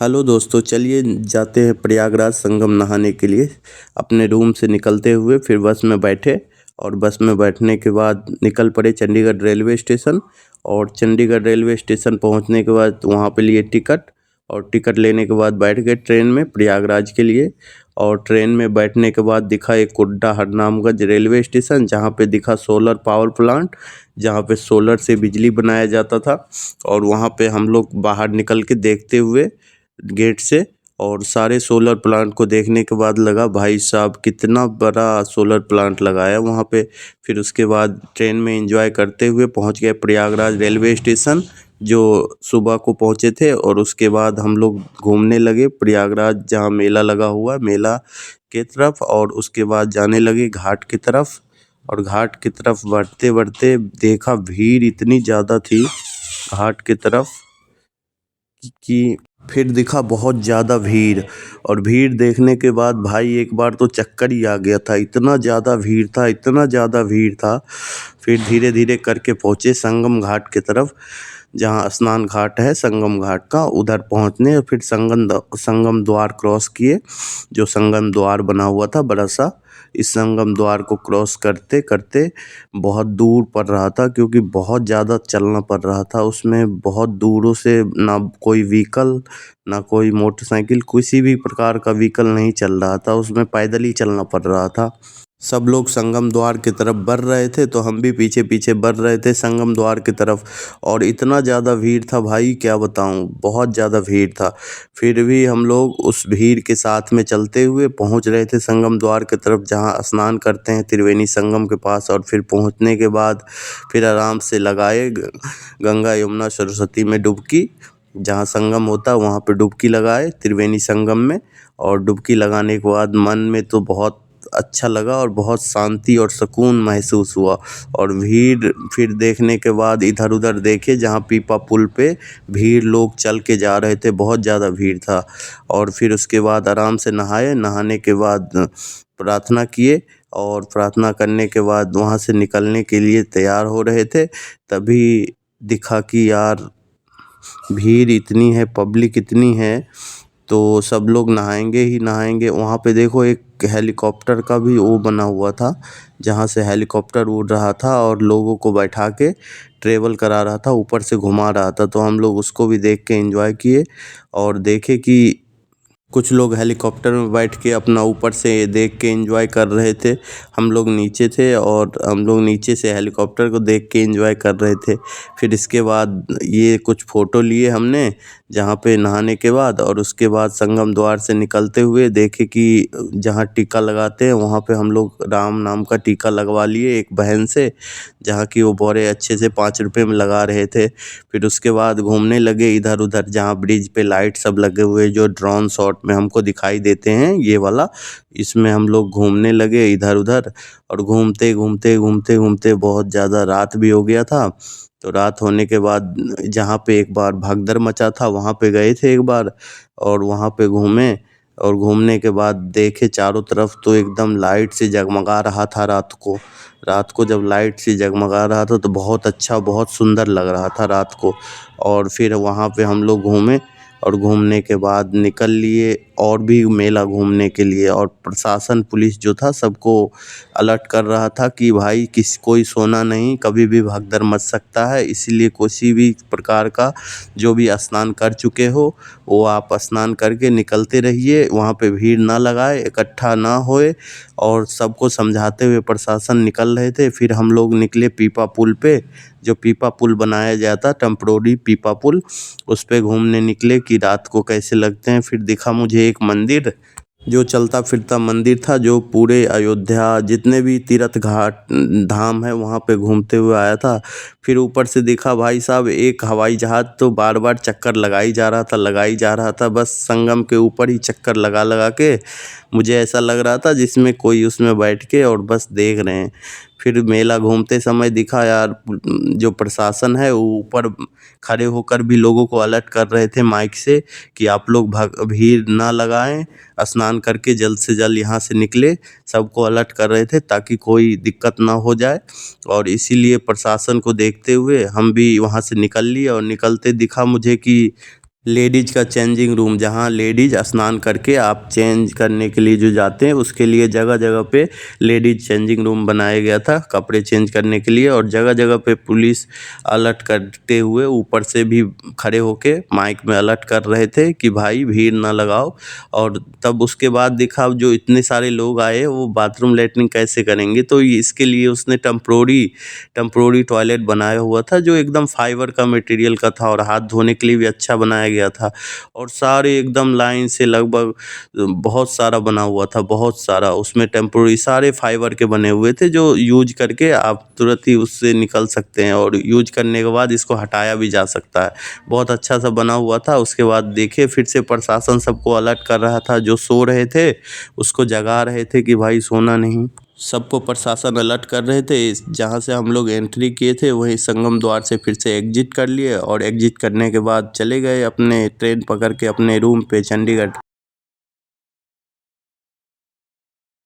Hello दोस्तों, चलिए जाते हैं प्रयागराज संगम नहाने के लिए। अपने रूम से निकलते हुए फिर बस में बैठे और बस में बैठने के बाद निकल पड़े चंडीगढ़ रेलवे स्टेशन। और चंडीगढ़ रेलवे स्टेशन पहुंचने के बाद वहां पे लिए टिकट और टिकट लेने के बाद बैठ गए ट्रेन में प्रयागराज के लिए। और ट्रेन में बैठने के बाद दिखा एक कुड्डा हरनामगंज रेलवे स्टेशन, जहाँ पे दिखा सोलर पावर प्लांट, जहाँ पे सोलर से बिजली बनाया जाता था। और वहाँ पे हम लोग बाहर निकल के देखते हुए गेट से, और सारे सोलर प्लांट को देखने के बाद लगा भाई साहब कितना बड़ा सोलर प्लांट लगाया वहाँ पे। फिर उसके बाद ट्रेन में एंजॉय करते हुए पहुँच गए प्रयागराज रेलवे स्टेशन, जो सुबह को पहुँचे थे। और उसके बाद हम लोग घूमने लगे प्रयागराज, जहाँ मेला लगा हुआ मेला के तरफ, और उसके बाद जाने लगे घाट की तरफ। और घाट की तरफ बढ़ते बढ़ते देखा भीड़ इतनी ज़्यादा थी घाट की तरफ कि फिर दिखा बहुत ज़्यादा भीड़। और भीड़ देखने के बाद भाई एक बार तो चक्कर ही आ गया था, इतना ज़्यादा भीड़ था, इतना ज़्यादा भीड़ था। फिर धीरे धीरे करके पहुँचे संगम घाट की तरफ, जहाँ स्नान घाट है संगम घाट का, उधर पहुँचने फिर संगम द्वार क्रॉस किए, जो संगम द्वार बना हुआ था बड़ा सा। इस संगम द्वार को क्रॉस करते करते बहुत दूर पड़ रहा था, क्योंकि बहुत ज़्यादा चलना पड़ रहा था उसमें। बहुत दूरों से ना कोई व्हीकल, ना कोई मोटरसाइकिल, किसी भी प्रकार का व्हीकल नहीं चल रहा था उसमें, पैदल ही चलना पड़ रहा था। सब लोग संगम द्वार की तरफ बढ़ रहे थे, तो हम भी पीछे पीछे बढ़ रहे थे संगम द्वार की तरफ। और इतना ज़्यादा भीड़ था भाई क्या बताऊं, बहुत ज़्यादा भीड़ था। फिर भी हम लोग उस भीड़ के साथ में चलते हुए पहुंच रहे थे संगम द्वार की तरफ, जहां स्नान करते हैं त्रिवेणी संगम के पास। और फिर पहुंचने के बाद फिर आराम से लगाए गंगा यमुना सरस्वती में डुबकी, जहाँ संगम होता वहाँ पे डुबकी लगाए त्रिवेणी संगम में। और डुबकी लगाने के बाद मन में तो बहुत अच्छा लगा और बहुत शांति और सुकून महसूस हुआ। और भीड़ फिर देखने के बाद इधर उधर देखे, जहाँ पीपा पुल पे भीड़ लोग चल के जा रहे थे, बहुत ज़्यादा भीड़ था। और फिर उसके बाद आराम से नहाए, नहाने के बाद प्रार्थना किए। और प्रार्थना करने के बाद वहाँ से निकलने के लिए तैयार हो रहे थे, तभी दिखा कि यार भीड़ इतनी है, पब्लिक इतनी है, तो सब लोग नहाएंगे ही नहाएंगे। वहाँ पे देखो एक हेलीकॉप्टर का भी वो बना हुआ था, जहाँ से हेलीकॉप्टर उड़ रहा था और लोगों को बैठा के ट्रेवल करा रहा था, ऊपर से घुमा रहा था। तो हम लोग उसको भी देख के एंजॉय किए। और देखे कि कुछ लोग हेलीकॉप्टर में बैठ के अपना ऊपर से देख के एंजॉय कर रहे थे। हम लोग नीचे थे और हम लोग नीचे से हेलीकॉप्टर को देख के एंजॉय कर रहे थे। फिर इसके बाद ये कुछ फ़ोटो लिए हमने जहाँ पे नहाने के बाद। और उसके बाद संगम द्वार से निकलते हुए देखे कि जहाँ टीका लगाते हैं वहाँ पे हम लोग राम नाम का टीका लगवा लिए एक बहन से, जहाँ की वो बड़े अच्छे से 5 रुपए में लगा रहे थे। फिर उसके बाद घूमने लगे इधर उधर, जहाँ ब्रिज पे लाइट सब लगे हुए जो ड्रोन शॉट में हमको दिखाई देते हैं ये वाला, इसमें हम लोग घूमने लगे इधर उधर। और घूमते घूमते घूमते घूमते बहुत ज़्यादा रात भी हो गया था। तो रात होने के बाद जहाँ पे एक बार भगदड़ मचा था वहाँ पे गए थे एक बार, और वहाँ पे घूमे। और घूमने के बाद देखे चारों तरफ तो एकदम लाइट से जगमगा रहा था रात को। रात को जब लाइट से जगमगा रहा था तो बहुत अच्छा, बहुत सुंदर लग रहा था रात को। और फिर वहाँ पे हम लोग घूमे, और घूमने के बाद निकल लिए और भी मेला घूमने के लिए। और प्रशासन पुलिस जो था सबको अलर्ट कर रहा था कि भाई कोई सोना नहीं, कभी भी भगदड़ मच सकता है, इसीलिए किसी भी प्रकार का जो भी स्नान कर चुके हो वो आप स्नान करके निकलते रहिए, वहाँ पे भीड़ ना लगाए, इकट्ठा ना होए। और सबको समझाते हुए प्रशासन निकल रहे थे। फिर हम लोग निकले पीपा पुल पे, जो पीपा पुल बनाया गया था टेम्परोरी पीपा पुल, उस पे घूमने निकले कि रात को कैसे लगते हैं। फिर दिखा मुझे एक मंदिर, जो चलता फिरता मंदिर था, जो पूरे अयोध्या जितने भी तीर्थ घाट धाम है वहाँ पे घूमते हुए आया था। फिर ऊपर से देखा भाई साहब एक हवाई जहाज़ तो बार बार चक्कर लगाई जा रहा था, लगाई जा रहा था, बस संगम के ऊपर ही चक्कर लगा लगा के। मुझे ऐसा लग रहा था जिसमें कोई उसमें बैठ के और बस देख रहे हैं। फिर मेला घूमते समय दिखा यार जो प्रशासन है वो ऊपर खड़े होकर भी लोगों को अलर्ट कर रहे थे माइक से कि आप लोग भीड़ ना लगाएं, स्नान करके जल्द से जल्द यहाँ से निकले। सबको अलर्ट कर रहे थे ताकि कोई दिक्कत ना हो जाए। और इसीलिए प्रशासन को देखते हुए हम भी वहाँ से निकल लिए। और निकलते दिखा मुझे कि लेडीज का चेंजिंग रूम, जहाँ लेडीज स्नान करके आप चेंज करने के लिए जो जाते हैं उसके लिए जगह जगह पे लेडीज चेंजिंग रूम बनाया गया था कपड़े चेंज करने के लिए। और जगह जगह पे पुलिस अलर्ट करते हुए ऊपर से भी खड़े होके माइक में अलर्ट कर रहे थे कि भाई भीड़ ना लगाओ। और तब उसके बाद देखा जो इतने सारे लोग आए वो बाथरूम लैट्रिन कैसे करेंगे, तो इसके लिए उसने टेम्प्रोरी टॉयलेट बनाया हुआ था जो एकदम फाइबर का मटेरियल का था और हाथ धोने के लिए भी अच्छा बनाया गया था। और सारे एकदम लाइन से लगभग बहुत सारा बना हुआ था, बहुत सारा उसमें टेम्प्रोरी सारे फाइबर के बने हुए थे जो यूज करके आप तुरंत ही उससे निकल सकते हैं और यूज करने के बाद इसको हटाया भी जा सकता है। बहुत अच्छा सा बना हुआ था। उसके बाद देखे फिर से प्रशासन सबको अलर्ट कर रहा था, जो सो रहे थे उसको जगा रहे थे कि भाई सोना नहीं। सबको प्रशासन अलर्ट कर रहे थे। जहाँ से हम लोग एंट्री किए थे वहीं संगम द्वार से फिर से एग्जिट कर लिए और एग्जिट करने के बाद चले गए अपने ट्रेन पकड़ के अपने रूम पे चंडीगढ़।